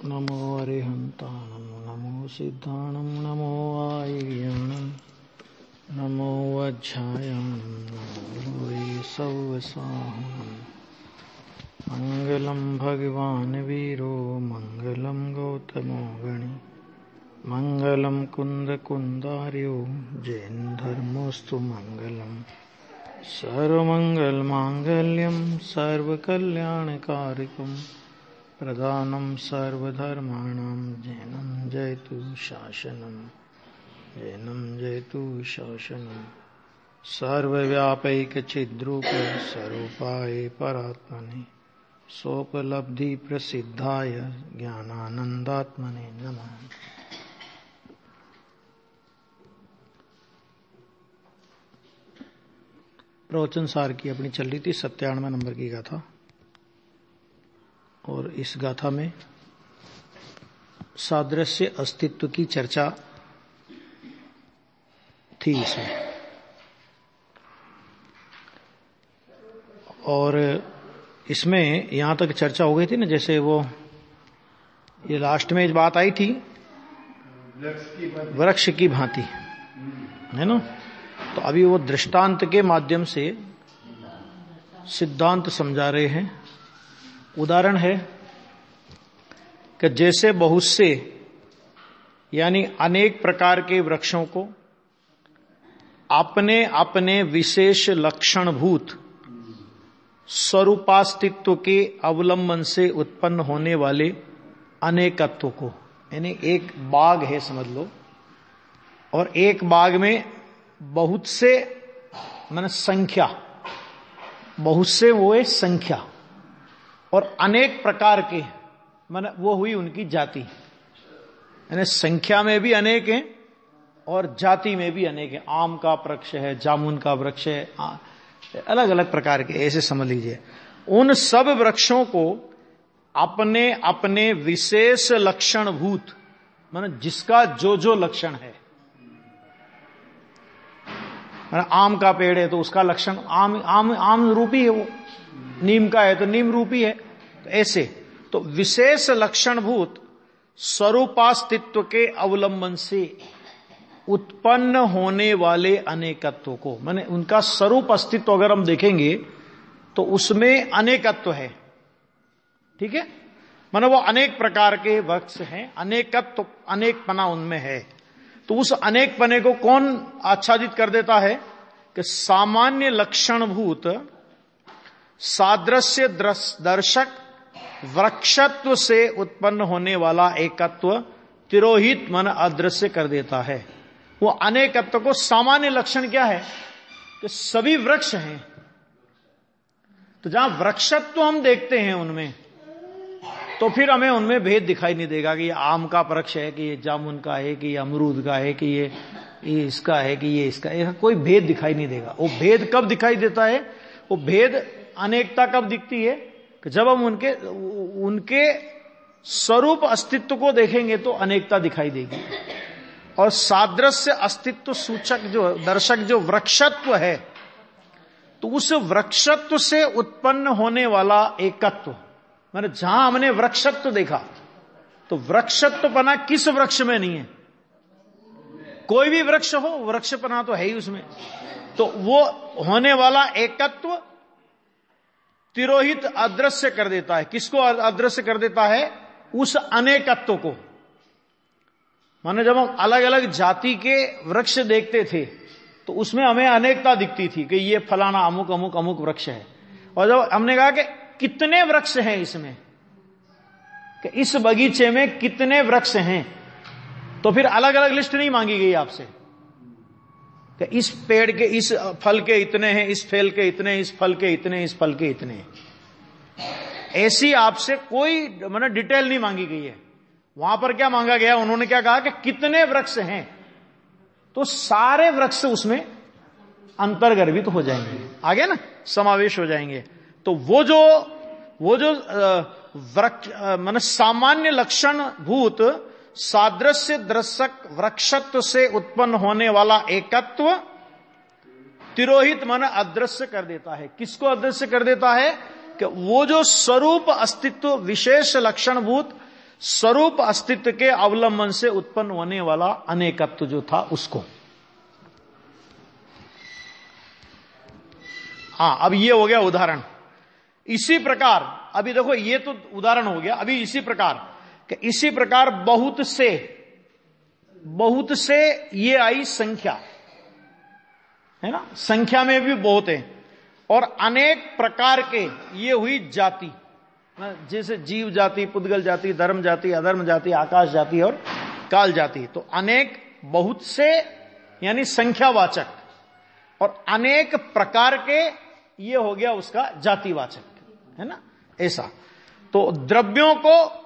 नमो अरिहन्ताणं नमो सिद्धाणं नमो आय्याणं नमो वज्झायाणं नमो वै सौवसाहनं मङ्गलं भगवान् वीरो मङ्गलं गौतमो गणि मङ्गलं कुन्दकुन्दार्यो जैनधर्मोऽस्तु मङ्गलम् सर्वमङ्गलमाङ्गल्यं सर्वकल्याणकारिकं प्रदानं सर्वधर्माणां जैनं जयतु शासनं जैनं जयतु शासनं सर्वव्यापैकचिद्रूप स्वरूपाय परात्मने सोपलब्धिप्रसिद्धाय ज्ञानानन्दात्मने नमः। प्रवचन सार की अपनी चल रही थी 97 नंबर की गाथा, और इस गाथा में सादृश्य अस्तित्व की चर्चा थी इसमें। और इसमें यहां तक चर्चा हो गई थी ना, जैसे वो ये लास्ट में बात आई थी वृक्ष की भांति, है ना। तो अभी वो दृष्टांत के माध्यम से सिद्धांत समझा रहे हैं। उदाहरण है कि जैसे बहुत से यानी अनेक प्रकार के वृक्षों को अपने अपने विशेष लक्षणभूत स्वरूपास्तित्व के अवलंबन से उत्पन्न होने वाले अनेकत्व को, यानी एक बाग है समझ लो, और एक बाग में बहुत से माने संख्या, बहुत से वो है संख्या, और अनेक प्रकार के माने वो हुई उनकी जाति, यानी संख्या में भी अनेक हैं और जाति में भी अनेक हैं। आम का वृक्ष है, जामुन का वृक्ष है, अलग अलग प्रकार के, ऐसे समझ लीजिए। उन सब वृक्षों को अपने अपने विशेष लक्षणभूत माने जिसका जो जो लक्षण है, आम का पेड़ है तो उसका लक्षण आम आम आम रूपी है, वो नीम का है तो नीम रूपी है, तो ऐसे तो विशेष लक्षणभूत स्वरूपास्तित्व के अवलंबन से उत्पन्न होने वाले अनेकत्व को, माने उनका स्वरूप अस्तित्व अगर हम देखेंगे तो उसमें अनेकत्व है, ठीक है। माने वो अनेक प्रकार के वृक्ष हैं, अनेकत्व अनेकपना उनमें है। तो उस अनेकपने को कौन आच्छादित कर देता है कि सामान्य लक्षणभूत सादृश्य दर्शक वृक्षत्व से उत्पन्न होने वाला एकत्व तिरोहित मन अदृश्य कर देता है। वो अनेकत्व को सामान्य लक्षण क्या है कि सभी वृक्ष हैं, तो जहां वृक्षत्व हम देखते हैं उनमें, तो फिर हमें उनमें भेद दिखाई नहीं देगा कि ये आम का वृक्ष है कि ये जामुन का है कि ये अमरूद का है कि ये इसका है कि ये इसका है, कोई भेद दिखाई नहीं देगा। वो भेद कब दिखाई देता है? वो भेद अनेकता कब दिखती है कि जब हम उनके स्वरूप अस्तित्व को देखेंगे तो अनेकता दिखाई देगी। और सादृश्य अस्तित्व सूचक जो दर्शक जो वृक्षत्व है, तो उस वृक्षत्व से उत्पन्न होने वाला एकत्व, माने जहां हमने वृक्षत्व देखा तो वृक्षत्वपना किस वृक्ष में नहीं है? कोई भी वृक्ष हो वृक्षपना तो है ही उसमें। तो वो होने वाला एकत्व तिरोहित अदृश्य कर देता है। किसको अदृश्य कर देता है? उस अनेकत्व को। माने जब हम अलग अलग जाति के वृक्ष देखते थे तो उसमें हमें अनेकता दिखती थी कि ये फलाना अमुक अमुक अमुक वृक्ष है। और जब हमने कहा कि कितने वृक्ष हैं इसमें, कि इस बगीचे में कितने वृक्ष हैं, तो फिर अलग अलग लिस्ट नहीं मांगी गई आपसे कि इस पेड़ के इस फल के इतने हैं, इस फल के इतने, इस फल के इतने, इस फल के इतने। ऐसी आपसे कोई मतलब डिटेल नहीं मांगी गई है। वहां पर क्या मांगा गया? उन्होंने क्या कहा कि कितने वृक्ष हैं, तो सारे वृक्ष उसमें अंतर्गर्भित तो हो जाएंगे, आगे ना समावेश हो जाएंगे। तो वो जो वृक्ष माने सामान्य लक्षण भूत सादृश्य दर्शक वृक्षत्व से उत्पन्न होने वाला एकत्व तिरोहित मन अदृश्य कर देता है। किसको अदृश्य कर देता है? कि वो जो स्वरूप अस्तित्व, विशेष लक्षणभूत स्वरूप अस्तित्व के अवलंबन से उत्पन्न होने वाला अनेकत्व जो था उसको। अब ये हो गया उदाहरण। इसी प्रकार अभी देखो, ये तो उदाहरण हो गया। अभी इसी प्रकार बहुत से ये आई संख्या, है ना, संख्या में भी बहुत है। और अनेक प्रकार के ये हुई जाति, जैसे जीव जाति, पुद्गल जाति, धर्म जाति, अधर्म जाति, आकाश जाति और काल जाति। तो अनेक, बहुत से यानी संख्यावाचक, और अनेक प्रकार के ये हो गया उसका जातिवाचक, है ना, ऐसा। तो द्रव्यों को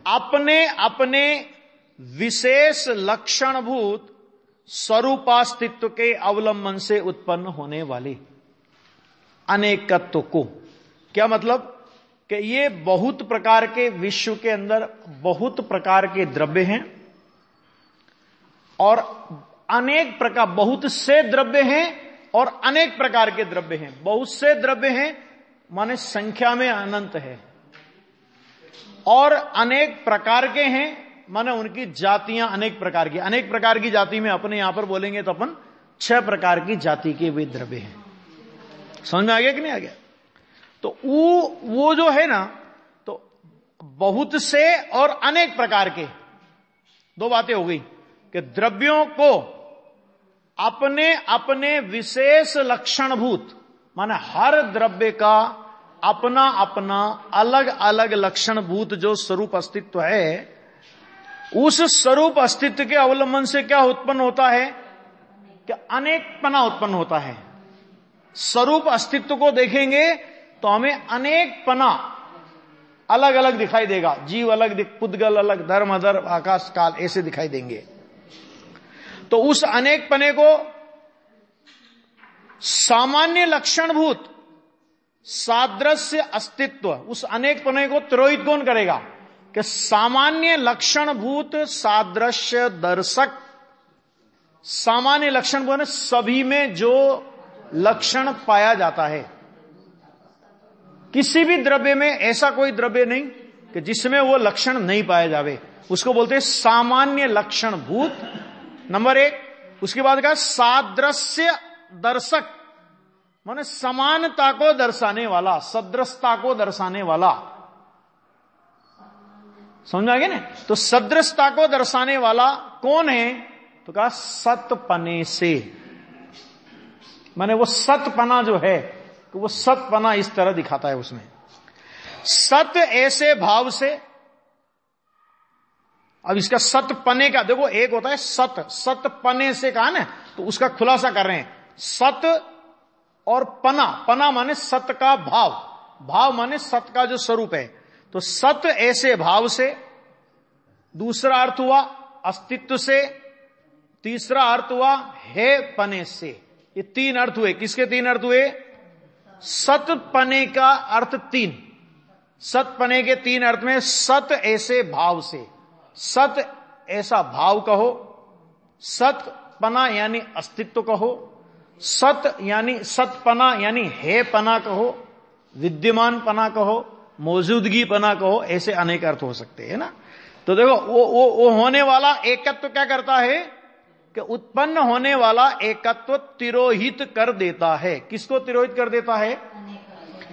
अपने अपने विशेष लक्षणभूत स्वरूपास्तित्व के अवलंबन से उत्पन्न होने वाले अनेकत्व को, क्या मतलब कि ये बहुत प्रकार के, विश्व के अंदर बहुत प्रकार के द्रव्य हैं और अनेक प्रकार, बहुत से द्रव्य हैं और अनेक प्रकार के द्रव्य हैं। बहुत से द्रव्य हैं माने संख्या में अनंत है, और अनेक प्रकार के हैं माने उनकी जातियां अनेक प्रकार की। अनेक प्रकार की जाति में अपने यहां पर बोलेंगे तो अपन 6 प्रकार की जाति के वे द्रव्य हैं। समझ में आ गया कि नहीं आ गया? तो वो जो है ना, तो बहुत से और अनेक प्रकार के, दो बातें हो गई कि द्रव्यों को अपने अपने विशेष लक्षणभूत, माने हर द्रव्य का अपना अपना अलग अलग लक्षणभूत जो स्वरूप अस्तित्व है, उस स्वरूप अस्तित्व के अवलंबन से क्या उत्पन्न होता है कि अनेकपना उत्पन्न होता है। स्वरूप अस्तित्व को देखेंगे तो हमें अनेकपना अलग अलग दिखाई देगा। जीव अलग, पुद्गल अलग, धर्म अधर्म, आकाश काल ऐसे दिखाई देंगे। तो उस अनेकपने को सामान्य लक्षणभूत सादृश्य अस्तित्व, उस अनेकपने को तिरोहित कौन करेगा कि सामान्य लक्षणभूत सादृश्य दर्शक। सामान्य लक्षण बोले सभी में जो लक्षण पाया जाता है। किसी भी द्रव्य में ऐसा कोई द्रव्य नहीं कि जिसमें वो लक्षण नहीं पाए जावे, उसको बोलते हैं सामान्य लक्षणभूत, नंबर 1। उसके बाद का सादृश्य दर्शक, माने समानता को दर्शाने वाला, सदृशता को दर्शाने वाला। समझ आ गया ना? तो सदृशता को दर्शाने वाला कौन है? तो कहा सतपने से, माने वो सतपना जो है, तो वो सतपना इस तरह दिखाता है उसमें। सत ऐसे भाव से, अब इसका सतपने का देखो, एक होता है सत, सतपने से कहा ना, तो उसका खुलासा कर रहे हैं। सत और पना, पना माने सत का भाव, भाव माने सत का जो स्वरूप है। तो सत ऐसे भाव से, दूसरा अर्थ हुआ अस्तित्व से, तीसरा अर्थ हुआ है पने से। ये 3 अर्थ हुए। किसके 3 अर्थ हुए? सतपने का अर्थ 3। सतपने के 3 अर्थ में सत ऐसे भाव से, सत ऐसा भाव कहो, सतपना यानी अस्तित्व कहो, सत यानी सतपना यानी है पना कहो, विद्यमान पना कहो, मौजूदगी पना कहो, ऐसे अनेक अर्थ हो सकते हैं ना। तो देखो वो होने वाला एकत्व क्या करता है कि उत्पन्न होने वाला एकत्व तिरोहित कर देता है। किसको तिरोहित कर देता है?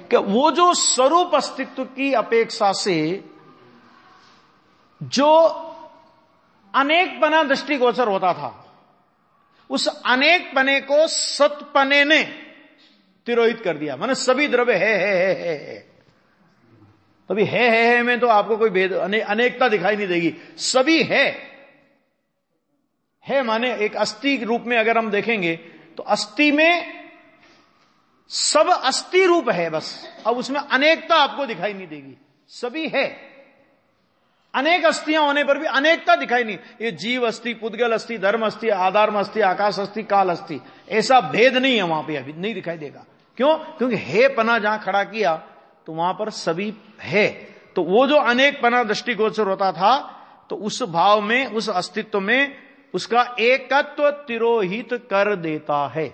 कि वो जो स्वरूप अस्तित्व की अपेक्षा से जो अनेकपना दृष्टिगोचर होता था, उस अनेकपने को सतपने ने तिरोहित कर दिया। माने सभी द्रव्य है। तभी है में तो आपको कोई भेद, अनेकता दिखाई नहीं देगी, सभी है माने एक अस्थि रूप में अगर हम देखेंगे तो अस्थि में सब अस्थि रूप है बस। अब उसमें अनेकता आपको दिखाई नहीं देगी, सभी है। अनेक अस्थियां होने पर भी अनेकता दिखाई नहीं। ये जीव अस्थि, पुद्गल अस्थि, धर्म अस्थि, आधार्म अस्थि, आकाश अस्थि, काल अस्थि, ऐसा भेद नहीं है वहां पे, अभी नहीं दिखाई देगा। क्यों? क्योंकि हे पना जहां खड़ा किया तो वहां पर सभी है। तो वो जो अनेक पना दृष्टिगोचर होता था, तो उस भाव में, उस अस्तित्व में उसका एकत्व तिरोहित कर देता है।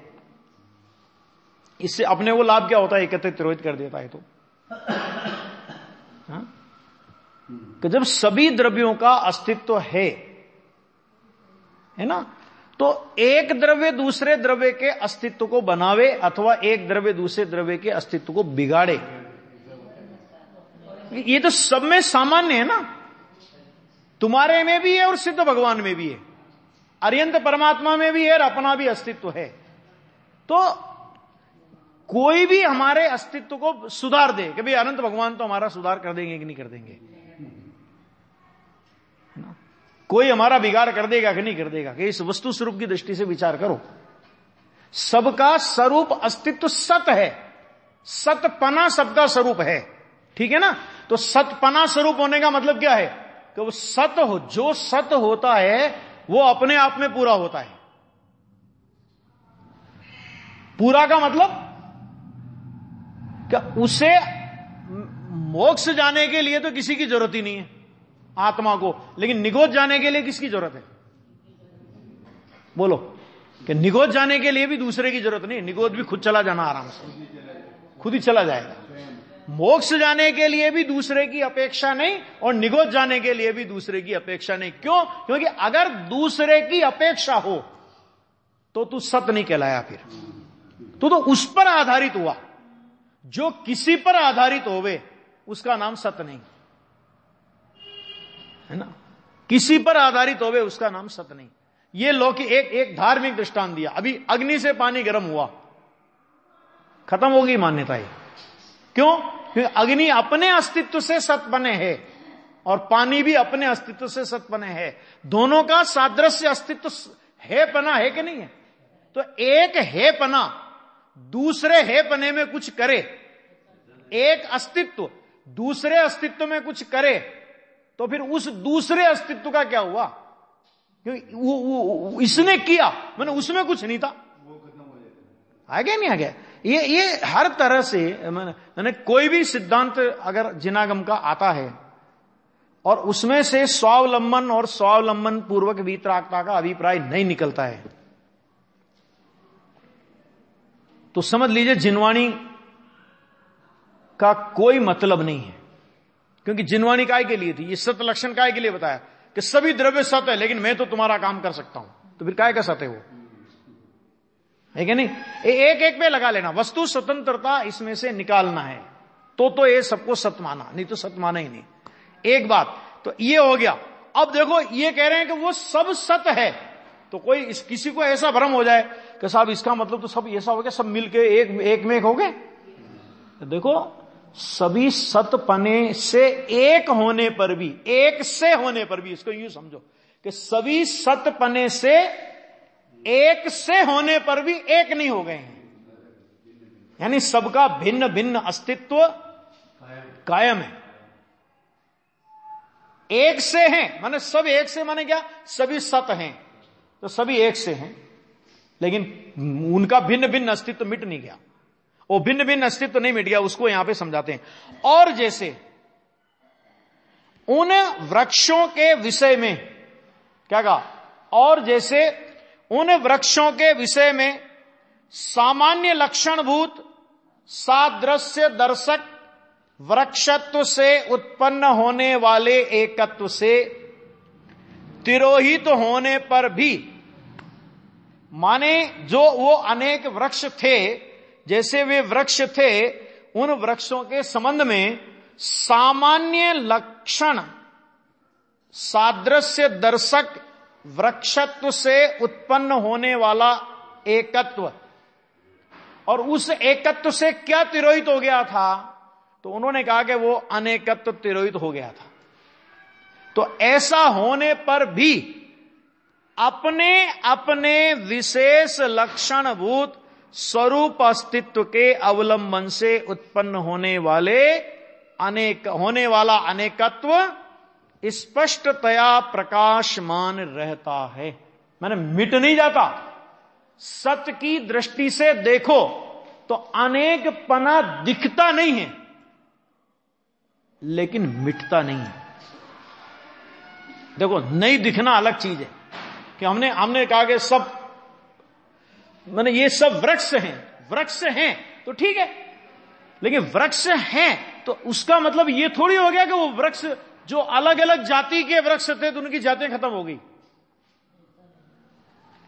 इससे अपने को लाभ क्या होता है? एकत्रित तिरोहित कर देता है तो हाँ? कि जब सभी द्रव्यों का अस्तित्व है ना, तो एक द्रव्य दूसरे द्रव्य के अस्तित्व को बनावे अथवा एक द्रव्य दूसरे द्रव्य के अस्तित्व को बिगाड़े, ये तो सब में सामान्य है ना। तुम्हारे में भी है और सिद्ध भगवान में भी है, अरियंत परमात्मा में भी है और अपना भी अस्तित्व है। तो कोई भी हमारे अस्तित्व को सुधार दे कि भाई अनंत भगवान तो हमारा सुधार कर देंगे कि नहीं कर देंगे, कोई हमारा बिगाड़ कर देगा कि नहीं कर देगा, कि इस वस्तु स्वरूप की दृष्टि से विचार करो। सबका स्वरूप अस्तित्व सत है, सतपना सबका स्वरूप है, ठीक है ना। तो सतपना स्वरूप होने का मतलब क्या है? कि वो सत हो, जो सत होता है वो अपने आप में पूरा होता है। पूरा का मतलब क्या? उसे मोक्ष जाने के लिए तो किसी की जरूरत ही नहीं है आत्मा को, लेकिन निगोद जाने के लिए किसकी जरूरत है? बोलो कि निगोद जाने के लिए भी दूसरे की जरूरत नहीं, निगोद भी खुद चला जाना, आराम से खुद ही चला जाएगा। मोक्ष जाने के लिए भी दूसरे की अपेक्षा नहीं और निगोद जाने के लिए भी दूसरे की अपेक्षा नहीं। क्यों? क्योंकि अगर दूसरे की अपेक्षा हो तो तू सत नहीं कहलाया, फिर तू तो उस पर आधारित हुआ। जो किसी पर आधारित होवे उसका नाम सत नहीं है ना, किसी पर आधारित होवे उसका नाम सत नहीं। ये लौकिक एक धार्मिक दृष्टांत दिया। अभी अग्नि से पानी गर्म हुआ, खत्म होगी मान्यता है। क्यों? क्योंकि अग्नि अपने अस्तित्व से सत बने है और पानी भी अपने अस्तित्व से सत बने है। दोनों का सादृश्य अस्तित्व है पना है कि नहीं है? तो एक है पना दूसरे है पने में कुछ करे, एक अस्तित्व दूसरे अस्तित्व में कुछ करे, तो फिर उस दूसरे अस्तित्व का क्या हुआ? क्योंकि वो इसने किया, मैंने उसमें कुछ नहीं था, आ गया नहीं आ गया। ये हर तरह से मैंने कोई भी सिद्धांत अगर जिनागम का आता है और उसमें से स्वावलंबन और स्वावलंबन पूर्वक वितरागता का अभिप्राय नहीं निकलता है तो समझ लीजिए जिनवाणी का कोई मतलब नहीं है। क्योंकि जिनवाणी काय के लिए थी? ये सत लक्षण काय के लिए बताया कि सभी द्रव्य सत है लेकिन मैं तो तुम्हारा काम कर सकता हूं, तो फिर काय का सत है वो? है कि नहीं? एक एक पे लगा लेना, वस्तु स्वतंत्रता इसमें से निकालना है तो ये सबको सत माना, नहीं तो सत माना ही नहीं। एक बात तो ये हो गया। अब देखो ये कह रहे हैं कि वो सब सत है, तो कोई किसी को ऐसा भ्रम हो जाए कि साहब इसका मतलब तो सब ऐसा हो गया, सब मिलके एक में एक हो गए। तो देखो सभी सतपने से एक होने पर भी, एक से होने पर भी, इसको यूं समझो कि सभी सतपने से एक से होने पर भी एक नहीं हो गए हैं, यानी सबका भिन्न भिन्न अस्तित्व कायम है। एक से हैं माने सब एक से, माने क्या? सभी सत हैं तो सभी एक से हैं, लेकिन उनका भिन्न भिन्न अस्तित्व मिट नहीं गया। वो भिन्न भिन्न अस्तित्व नहीं मिट गया, उसको यहां पे समझाते हैं। और जैसे उन वृक्षों के विषय में क्या कहा? और जैसे उन वृक्षों के विषय में सामान्य लक्षणभूत सादृश्य दर्शक वृक्षत्व से उत्पन्न होने वाले एकत्व से तिरोहित होने पर भी, माने जो वो अनेक वृक्ष थे, जैसे वे वृक्ष थे, उन वृक्षों के संबंध में सामान्य लक्षण सादृश्य दर्शक वृक्षत्व से उत्पन्न होने वाला एकत्व, और उस एकत्व से क्या तिरोहित हो गया था? तो उन्होंने कहा कि वो अनेकत्व तिरोहित हो गया था। तो ऐसा होने पर भी अपने अपने विशेष लक्षणभूत स्वरूप अस्तित्व के अवलंबन से उत्पन्न होने वाला अनेकत्व स्पष्टतया प्रकाशमान रहता है, माने मिट नहीं जाता। सत्य की दृष्टि से देखो तो अनेक पना दिखता नहीं है लेकिन मिटता नहीं है। देखो नहीं दिखना अलग चीज है कि हमने कहा कि सब माने ये सब वृक्ष हैं तो ठीक है, लेकिन वृक्ष हैं तो उसका मतलब ये थोड़ी हो गया कि वो वृक्ष जो अलग अलग जाति के वृक्ष थे तो उनकी जातियां खत्म हो गई।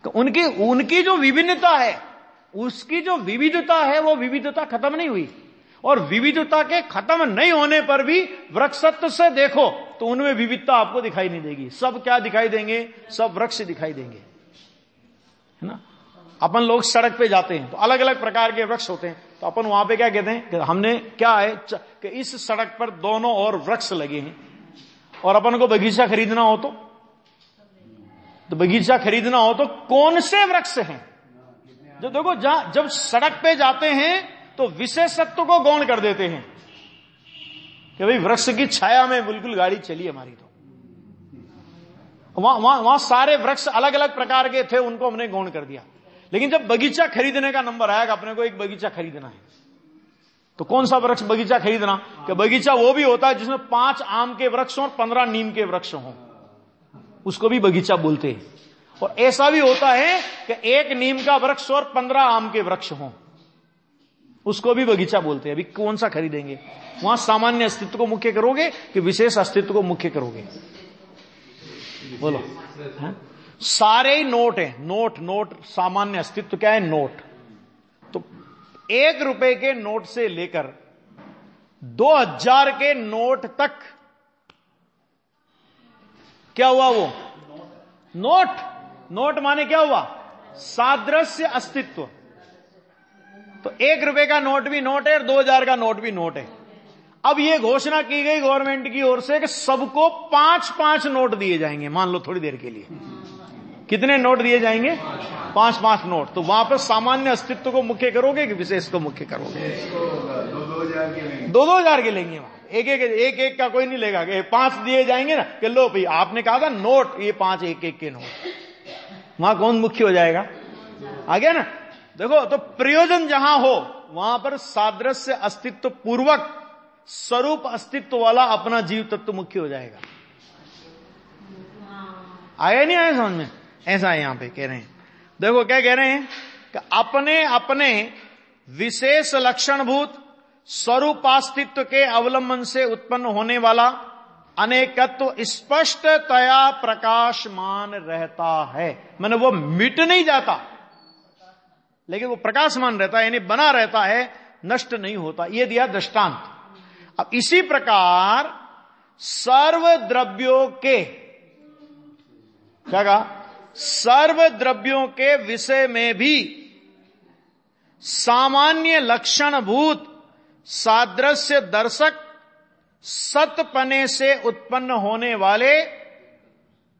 तो उनकी जो विभिन्नता है, उसकी जो विविधता है, वो विविधता खत्म नहीं हुई। और विविधता के खत्म नहीं होने पर भी वृक्षत्व से देखो तो उनमें विविधता आपको दिखाई नहीं देगी। सब क्या दिखाई देंगे? सब वृक्ष दिखाई देंगे, है ना। अपन लोग सड़क पे जाते हैं तो अलग अलग प्रकार के वृक्ष होते हैं, तो अपन वहां पे क्या कहते हैं कि हमने क्या है कि इस सड़क पर दोनों ओर वृक्ष लगे हैं, और अपन को बगीचा खरीदना हो तो बगीचा खरीदना हो तो कौन से वृक्ष हैं? जो देखो जब सड़क पे जाते हैं तो विशेषत्व को गौण कर देते हैं कि भाई वृक्ष की छाया में बिल्कुल गाड़ी चली हमारी। तो वहां सारे वृक्ष अलग अलग प्रकार के थे, उनको हमने गौण कर दिया। लेकिन जब बगीचा खरीदने का नंबर आएगा, अपने को एक बगीचा खरीदना है, तो कौन सा वृक्ष बगीचा खरीदना? कि बगीचा वो भी होता है जिसमें 5 आम के वृक्ष और 15 नीम के वृक्ष हों, उसको भी बगीचा बोलते हैं। और ऐसा भी होता है कि 1 नीम का वृक्ष और 15 आम के वृक्ष हों, उसको भी बगीचा बोलते हैं। अभी कौन सा खरीदेंगे? वहां सामान्य अस्तित्व को मुख्य करोगे कि विशेष अस्तित्व को मुख्य करोगे? बोलो। सारे ही नोट है, नोट सामान्य अस्तित्व क्या है? नोट। तो 1 रुपए के नोट से लेकर 2000 के नोट तक क्या हुआ? वो नोट माने क्या हुआ? सादृश्य अस्तित्व। तो 1 रुपए का नोट भी नोट है और 2000 का नोट भी नोट है। अब ये घोषणा की गई गवर्नमेंट की ओर से कि सबको 5-5 नोट दिए जाएंगे। मान लो थोड़ी देर के लिए कितने नोट दिए जाएंगे? 5-5 नोट। तो वहां पर सामान्य अस्तित्व को मुख्य करोगे कि विशेष को मुख्य करोगे? 2-2 हजार के लेंगे। वहां एक का कोई नहीं लेगा कि 5 दिए जाएंगे ना कि लो भाई आपने कहा था नोट, ये 5 एक के नोट। वहां कौन मुख्य हो जाएगा? आ गया ना। देखो, तो प्रयोजन जहां हो वहां पर सादृश्य अस्तित्व पूर्वक स्वरूप अस्तित्व वाला अपना जीव तत्व मुख्य हो जाएगा। आया नहीं आया समझ में? ऐसा है यहां पे कह रहे हैं। देखो क्या कह रहे हैं कि अपने अपने विशेष लक्षणभूत स्वरूपास्तित्व के अवलंबन से उत्पन्न होने वाला अनेकत्व स्पष्टतया प्रकाशमान रहता है। माने वो मिट नहीं जाता, लेकिन वो प्रकाशमान रहता है, यानी बना रहता है, नष्ट नहीं होता। ये दिया दृष्टांत। अब इसी प्रकार सर्व द्रव्यों के, क्या कहा? सर्व द्रव्यों के विषय में भी सामान्य लक्षणभूत सादृश्य दर्शक सतपने से उत्पन्न होने वाले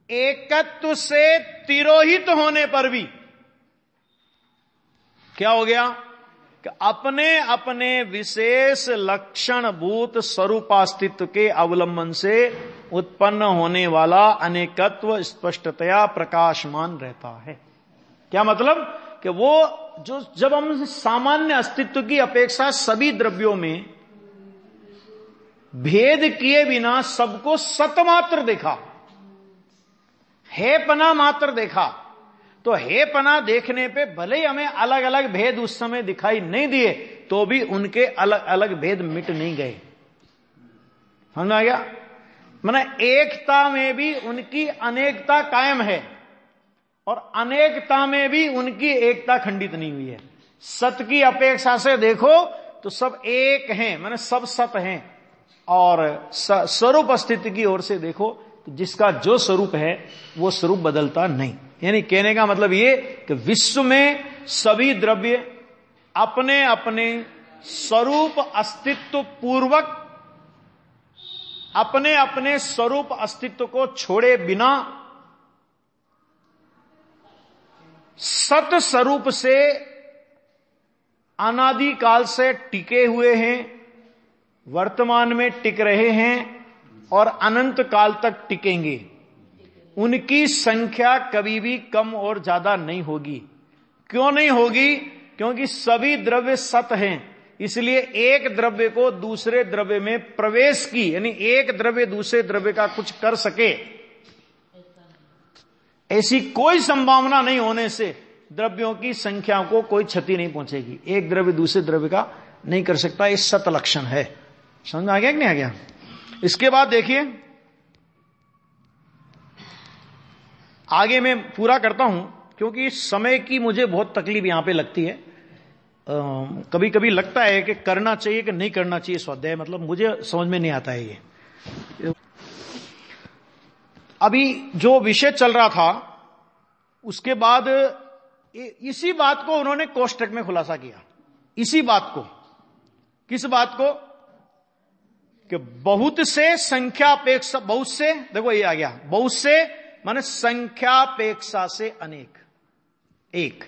एकत्व से तिरोहित होने पर भी क्या हो गया कि अपने अपने विशेष लक्षणभूत स्वरूपास्तित्व के अवलंबन से उत्पन्न होने वाला अनेकत्व स्पष्टतया प्रकाशमान रहता है। क्या मतलब कि वो जो जब हम सामान्य अस्तित्व की अपेक्षा सभी द्रव्यों में भेद किए बिना सबको सतमात्र देखा, हेपना मात्र देखा, तो हेपना देखने पे भले ही हमें अलग अलग भेद उस समय दिखाई नहीं दिए, तो भी उनके अलग अलग भेद मिट नहीं गए। समझ आ गया? माने एकता में भी उनकी अनेकता कायम है और अनेकता में भी उनकी एकता खंडित नहीं हुई है। सत की अपेक्षा से देखो तो सब एक हैं, माने सब सत हैं, और स्वरूप अस्तित्व की ओर से देखो तो जिसका जो स्वरूप है वो स्वरूप बदलता नहीं। यानी कहने का मतलब ये कि विश्व में सभी द्रव्य अपने अपने स्वरूप अस्तित्व पूर्वक अपने अपने स्वरूप अस्तित्व को छोड़े बिना सत स्वरूप से अनादि काल से टिके हुए हैं, वर्तमान में टिक रहे हैं और अनंत काल तक टिकेंगे। उनकी संख्या कभी भी कम और ज्यादा नहीं होगी। क्यों नहीं होगी? क्योंकि सभी द्रव्य सत हैं, इसलिए एक द्रव्य को दूसरे द्रव्य में प्रवेश की, यानी एक द्रव्य दूसरे द्रव्य का कुछ कर सके, ऐसी कोई संभावना नहीं होने से द्रव्यों की संख्या को कोई क्षति नहीं पहुंचेगी। एक द्रव्य दूसरे द्रव्य का नहीं कर सकता, ये सत लक्षण है। समझ में आ गया कि नहीं आ गया? इसके बाद देखिए, आगे मैं पूरा करता हूं क्योंकि समय की मुझे बहुत तकलीफ यहां पे लगती है। कभी कभी लगता है कि करना चाहिए कि नहीं करना चाहिए स्वाध्याय, मतलब मुझे समझ में नहीं आता है ये। अभी जो विषय चल रहा था उसके बाद इसी बात को उन्होंने कोष्टक में खुलासा किया। इसी बात को, किस बात को? कि बहुत से संख्यापेक्षा, बहुत से, देखो ये आ गया, बहुत से माने संख्यापेक्षा से अनेक, एक,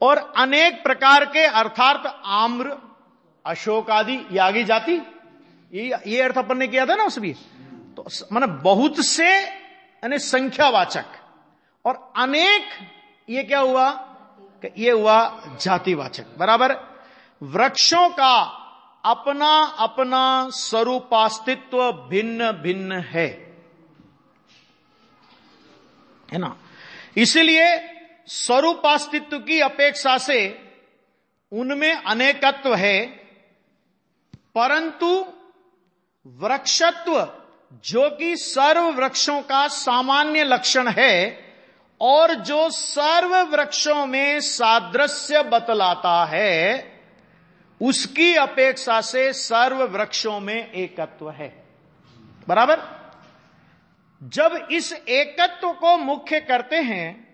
और अनेक प्रकार के अर्थात आम्र, अशोक आदि, ये आगे जाति, ये अर्थ अपन ने किया था ना उस भी। तो माने बहुत से यानी संख्यावाचक, और अनेक ये क्या हुआ? कि ये हुआ जातिवाचक। बराबर। वृक्षों का अपना अपना स्वरूपास्तित्व भिन्न भिन्न है ना। इसलिए स्वरूपास्तित्व की अपेक्षा से उनमें अनेकत्व है, परंतु वृक्षत्व जो कि सर्व वृक्षों का सामान्य लक्षण है और जो सर्व वृक्षों में सादृश्य बतलाता है, उसकी अपेक्षा से सर्व वृक्षों में एकत्व है। बराबर। जब इस एकत्व को मुख्य करते हैं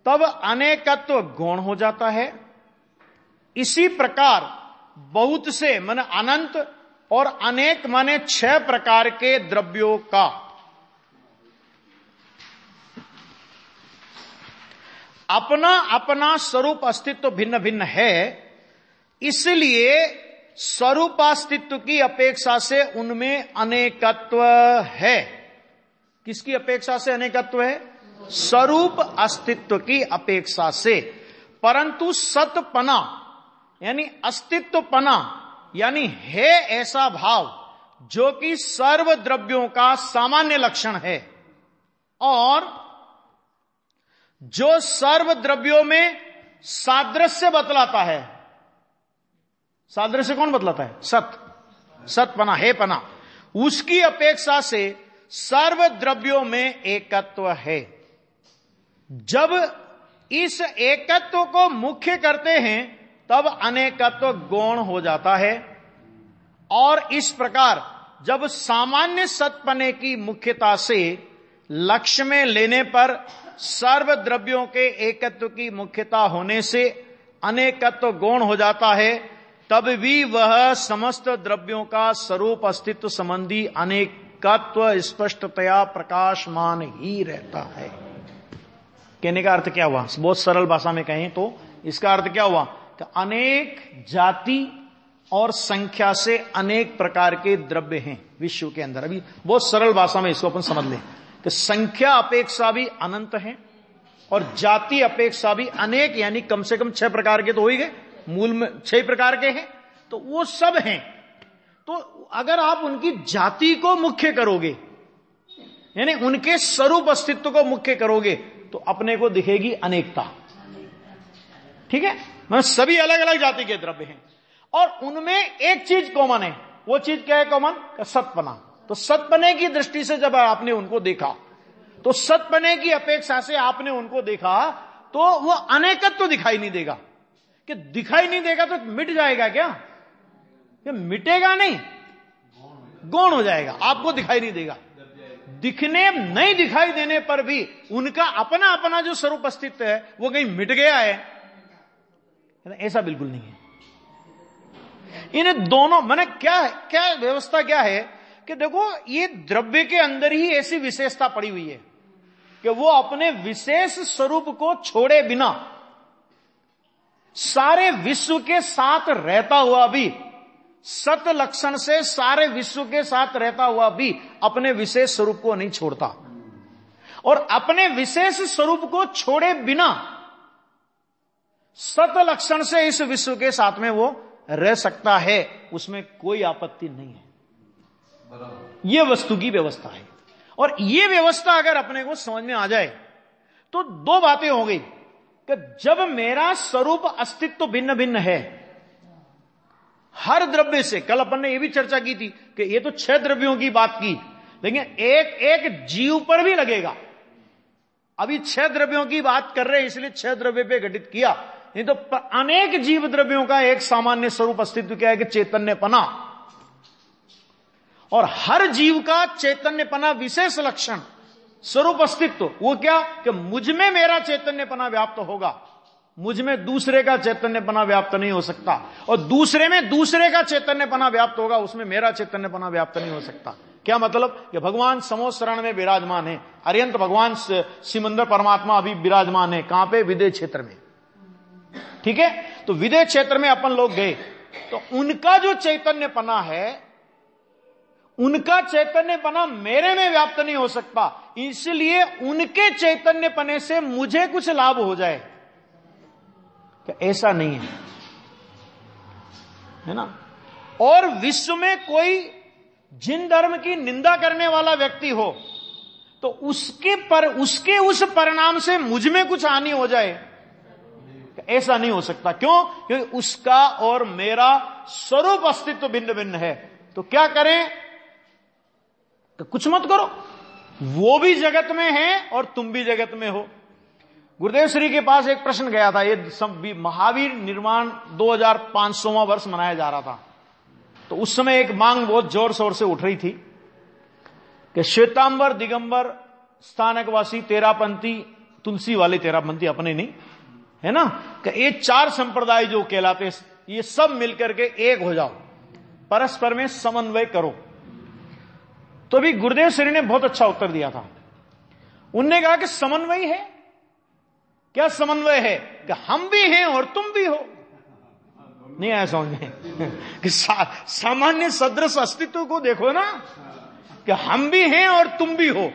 तब अनेकत्व गौण हो जाता है। इसी प्रकार बहुत से माने अनंत और अनेक माने 6 प्रकार के द्रव्यों का अपना अपना स्वरूप अस्तित्व भिन्न भिन्न है, इसलिए स्वरूपास्तित्व की अपेक्षा से उनमें अनेकत्व है। किसकी अपेक्षा से अनेकत्व है? स्वरूप अस्तित्व की अपेक्षा से। परंतु सतपना यानी अस्तित्वपना यानी है ऐसा भाव जो कि सर्व द्रव्यों का सामान्य लक्षण है और जो सर्व द्रव्यों में सादृश्य बतलाता है। सादृश्य कौन बतलाता है? सत, सतपना, है पना, उसकी अपेक्षा से सर्व द्रव्यों में एकत्व है। जब इस एकत्व को मुख्य करते हैं तब अनेकत्व गौण हो जाता है, और इस प्रकार जब सामान्य सतपने की मुख्यता से लक्ष्य में लेने पर सर्व द्रव्यों के एकत्व की मुख्यता होने से अनेकत्व गौण हो जाता है, तब भी वह समस्त द्रव्यों का स्वरूप अस्तित्व संबंधी अनेकत्व स्पष्टतया प्रकाशमान ही रहता है। कहने का अर्थ क्या हुआ? बहुत सरल भाषा में कहें तो इसका अर्थ क्या हुआ? कि अनेक जाति और संख्या से अनेक प्रकार के द्रव्य हैं विश्व के अंदर। अभी बहुत सरल भाषा में इसको अपन समझ लें कि संख्या अपेक्षा भी अनंत है और जाति अपेक्षा भी अनेक, यानी कम से कम 6 प्रकार के तो हो ही गए, मूल में 6 प्रकार के हैं, तो वो सब हैं। तो अगर आप उनकी जाति को मुख्य करोगे, यानी उनके स्वरूप अस्तित्व को मुख्य करोगे, तो अपने को दिखेगी अनेकता। ठीक है, मतलब सभी अलग अलग जाति के द्रव्य हैं और उनमें एक चीज कॉमन है। वो चीज क्या है कॉमन? सतपना। तो सतपने की दृष्टि से जब आपने उनको देखा, तो सतपने की अपेक्षा से आपने उनको देखा, तो वो अनेकत्व तो दिखाई नहीं देगा। कि दिखाई नहीं देगा तो मिट जाएगा क्या? ये मिटेगा नहीं, गौण हो जाएगा, आपको दिखाई नहीं देगा। दिखने नहीं दिखाई देने पर भी उनका अपना अपना जो स्वरूप अस्तित्व है वो कहीं मिट गया है, ऐसा बिल्कुल नहीं है। इन दोनों माने क्या व्यवस्था क्या है कि देखो, ये द्रव्य के अंदर ही ऐसी विशेषता पड़ी हुई है कि वो अपने विशेष स्वरूप को छोड़े बिना सारे विश्व के साथ रहता हुआ भी, सत लक्षण से सारे विश्व के साथ रहता हुआ भी अपने विशेष स्वरूप को नहीं छोड़ता, और अपने विशेष स्वरूप को छोड़े बिना सत लक्षण से इस विश्व के साथ में वो रह सकता है, उसमें कोई आपत्ति नहीं है। ये वस्तु की व्यवस्था है। और ये व्यवस्था अगर अपने को समझ में आ जाए तो 2 बातें हो गई। कि जब मेरा स्वरूप अस्तित्व भिन्न भिन्न है हर द्रव्य से, कल अपन ने यह भी चर्चा की थी कि ये तो 6 द्रव्यों की बात की, लेकिन एक एक जीव पर भी लगेगा। अभी 6 द्रव्यों की बात कर रहे हैं इसलिए 6 द्रव्य पे घटित किया, नहीं तो अनेक जीव द्रव्यों का एक सामान्य स्वरूप अस्तित्व क्या है कि चैतन्यपना, और हर जीव का चैतन्यपना विशेष लक्षण स्वरूप अस्तित्व वो क्या कि मुझ में मेरा चैतन्यपना व्याप्त होगा, मुझ में दूसरे का चैतन्यपना व्याप्त नहीं हो सकता, और दूसरे में दूसरे का चैतन्यपना व्याप्त होगा, उसमें मेरा चैतन्यपना व्याप्त नहीं हो सकता। क्या मतलब कि भगवान समोशरण में विराजमान है, अर्यंत भगवान सिमंदर परमात्मा अभी विराजमान है, कहां पे? विदेह क्षेत्र में। ठीक है, तो विदेह क्षेत्र में अपन लोग गए तो उनका जो चैतन्यपना है, उनका चैतन्यपना मेरे में व्याप्त नहीं हो सकता, इसलिए उनके चैतन्यपने से मुझे कुछ लाभ हो जाए, क्या ऐसा नहीं है ना? और विश्व में कोई जिन धर्म की निंदा करने वाला व्यक्ति हो तो उसके उस परिणाम से मुझ में कुछ हानि हो जाए, ऐसा नहीं हो सकता। क्यों? क्योंकि उसका और मेरा स्वरूप अस्तित्व भिन्न भिन्न है। तो क्या करें? तो कुछ मत करो, वो भी जगत में है और तुम भी जगत में हो। गुरुदेव श्री के पास एक प्रश्न गया था, ये सब महावीर निर्माण 2500वां वर्ष मनाया जा रहा था, तो उस समय एक मांग बहुत जोर शोर से उठ रही थी कि श्वेतांबर दिगंबर स्थानकवासी तेरापंथी, तुलसी वाले तेरापंथी अपने नहीं है ना, कि ये 4 संप्रदाय जो कहलाते ये सब मिलकर के एक हो जाओ, परस्पर में समन्वय करो। तो भी गुरुदेव श्री ने बहुत अच्छा उत्तर दिया था। उनने कहा कि समन्वय है। क्या समन्वय है? कि हम भी हैं और तुम भी हो। नहीं आया समझ में कि सामान्य सदृश अस्तित्व को देखो ना, कि हम भी हैं और तुम भी हो,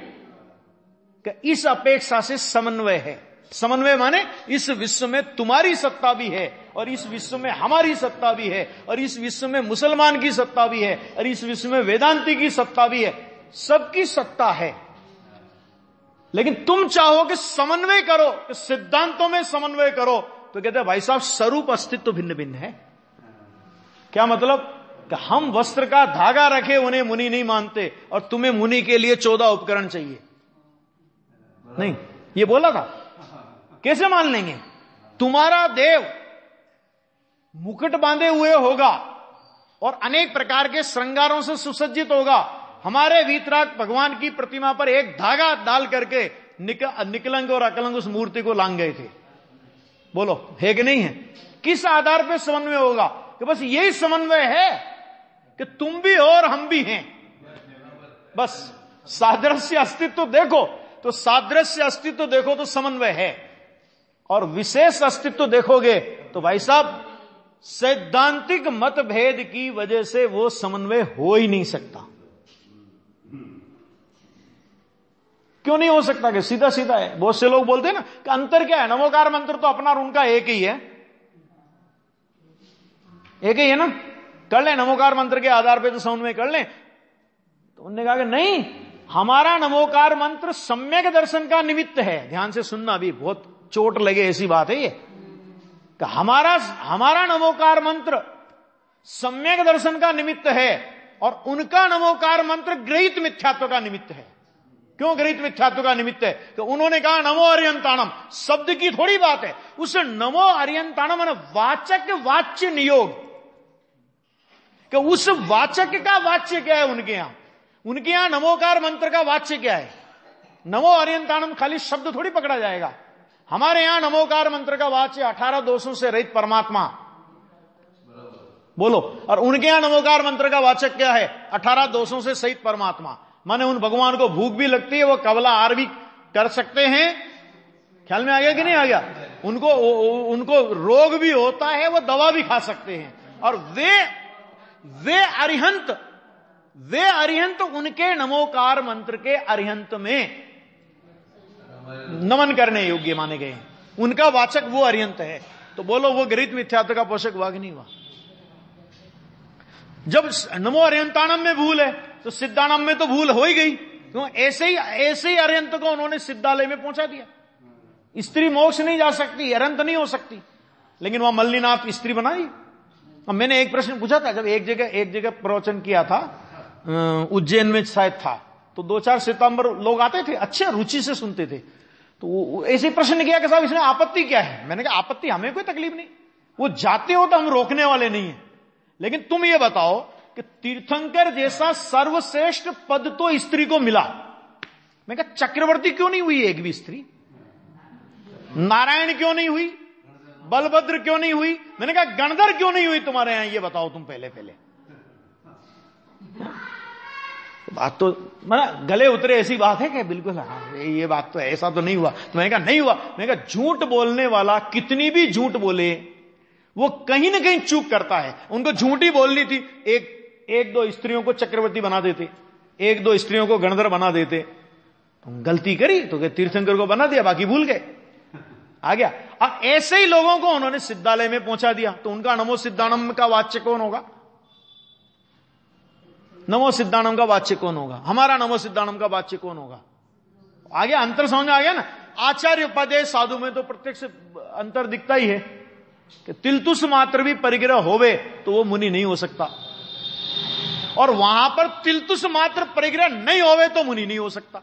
कि इस अपेक्षा से समन्वय है। समन्वय माने इस विश्व में तुम्हारी सत्ता भी है और इस विश्व में हमारी सत्ता भी है और इस विश्व में मुसलमान की सत्ता भी है और इस विश्व में वेदांती की सत्ता भी है, सबकी सत्ता है। लेकिन तुम चाहो कि समन्वय करो, कि सिद्धांतों में समन्वय करो, तो कहते हैं भाई साहब स्वरूप अस्तित्व भिन्न भिन्न है। क्या मतलब? कि हम वस्त्र का धागा रखे उन्हें मुनि नहीं मानते और तुम्हें मुनि के लिए 14 उपकरण चाहिए, नहीं, ये बोला था। कैसे मान लेंगे? तुम्हारा देव मुकुट बांधे हुए होगा और अनेक प्रकार के श्रृंगारों से सुसज्जित होगा, हमारे वीतराग भगवान की प्रतिमा पर एक धागा डाल करके निकलंग और अकलंग उस मूर्ति को लांग गए थे। बोलो है कि नहीं है? किस आधार पर समन्वय होगा? कि बस यही समन्वय है कि तुम भी हो और हम भी हैं, बस सादृश्य अस्तित्व देखो तो सादृश्य अस्तित्व देखो तो समन्वय है, और विशेष अस्तित्व देखोगे तो भाई साहब सैद्धांतिक मतभेद की वजह से वो समन्वय हो ही नहीं सकता। क्यों नहीं हो सकता? कि सीधा सीधा है। बहुत से लोग बोलते हैं ना कि अंतर क्या है, नमोकार मंत्र तो अपना और उनका एक ही है, एक ही है ना, कर ले नमोकार मंत्र के आधार पे तो समन्वय कर ले। तो उन्होंने कहा कि नहीं, हमारा नमोकार मंत्र सम्यक दर्शन का निमित्त है। ध्यान से सुनना, अभी बहुत चोट लगे ऐसी बात है ये, कि हमारा नमोकार मंत्र सम्यक दर्शन का निमित्त है और उनका नमोकार मंत्र गृहीत मिथ्यात्व का निमित्त है। क्यों गृहीत मिथ्यात्व का निमित्त है? कि उन्होंने कहा नमो अर्यंताणम, शब्द की थोड़ी बात है, उस नमो अर्यंताणम वाचक वाच्य नियोग, कि उस वाचक का वाच्य क्या है उनके यहां नमोकार मंत्र का वाच्य क्या है? नमो अर्यंताणम खाली शब्द थोड़ी पकड़ा जाएगा। हमारे यहां नमोकार मंत्र का वाच्य 18 दोषों से रहित परमात्मा, बोलो, और उनके यहां नमोकार मंत्र का वाचक क्या है? 18 दोषों से सहित परमात्मा। माने उन भगवान को भूख भी लगती है, वो कवला आहार भी कर सकते हैं। ख्याल में आ गया कि नहीं आ गया? उनको रोग भी होता है, वो दवा भी खा सकते हैं, और वे अरिहंत उनके नमोकार मंत्र के अरिहंत में नमन करने योग्य माने गए हैं। उनका वाचक वो अरिहंत है। तो बोलो वो गृहीत मिथ्यात्व का पोषक हुआ कि नहीं हुआ? जब नमो अर्यंताणम में भूल है तो सिद्धाणम में तो भूल हो ही गई। क्यों? ऐसे ही अरिहंत को उन्होंने सिद्धालय में पहुंचा दिया। स्त्री मोक्ष नहीं जा सकती, अरंत नहीं हो सकती, लेकिन वहां मल्लीनाथ स्त्री बनाई। अब मैंने एक प्रश्न पूछा था, जब एक जगह प्रवचन किया था, उज्जैन में शायद था, तो 2-4 श्वेतांबर लोग आते थे, अच्छे रुचि से सुनते थे। तो ऐसे प्रश्न किया कि साहब इसमें आपत्ति क्या है? मैंने कहा आपत्ति हमें कोई तकलीफ नहीं, वो जाते हो तो हम रोकने वाले नहीं है, लेकिन तुम ये बताओ कि तीर्थंकर जैसा सर्वश्रेष्ठ पद तो स्त्री को मिला, मैं कहा चक्रवर्ती क्यों नहीं हुई एक भी स्त्री? नारायण क्यों नहीं हुई? बलभद्र क्यों नहीं हुई? मैंने कहा गणधर क्यों नहीं हुई तुम्हारे यहां, ये बताओ तुम पहले। बात तो मतलब गले उतरे ऐसी बात है कि बिल्कुल हाँ ये बात तो ऐसा तो नहीं हुआ। तो मैंने कहा नहीं हुआ। मैंने कहा झूठ बोलने वाला कितनी भी झूठ बोले वो कहीं ना कहीं चूक करता है। उनको झूठी बोलनी थी, एक दो स्त्रियों को चक्रवर्ती बना देते, 1-2 स्त्रियों को गणधर बना देते। तुम गलती करी तो तीर्थंकर को बना दिया, बाकी भूल गए, आ गया। अब ऐसे ही लोगों को उन्होंने सिद्धालय में पहुंचा दिया, तो उनका नमो सिद्धानम का वाच्य कौन होगा? नमो सिद्धानम का वाच्य कौन होगा? हमारा नमो सिद्धानम का वाच्य कौन होगा? आ गया, अंतर समझ आ गया ना। आचार्य उपाध्याय साधु में तो प्रत्यक्ष अंतर दिखता ही है कि तिलतुस मात्र भी परिग्रह होवे तो वो मुनि नहीं हो सकता, और वहां पर तिलतुस मात्र परिग्रह नहीं होवे तो मुनि नहीं हो सकता।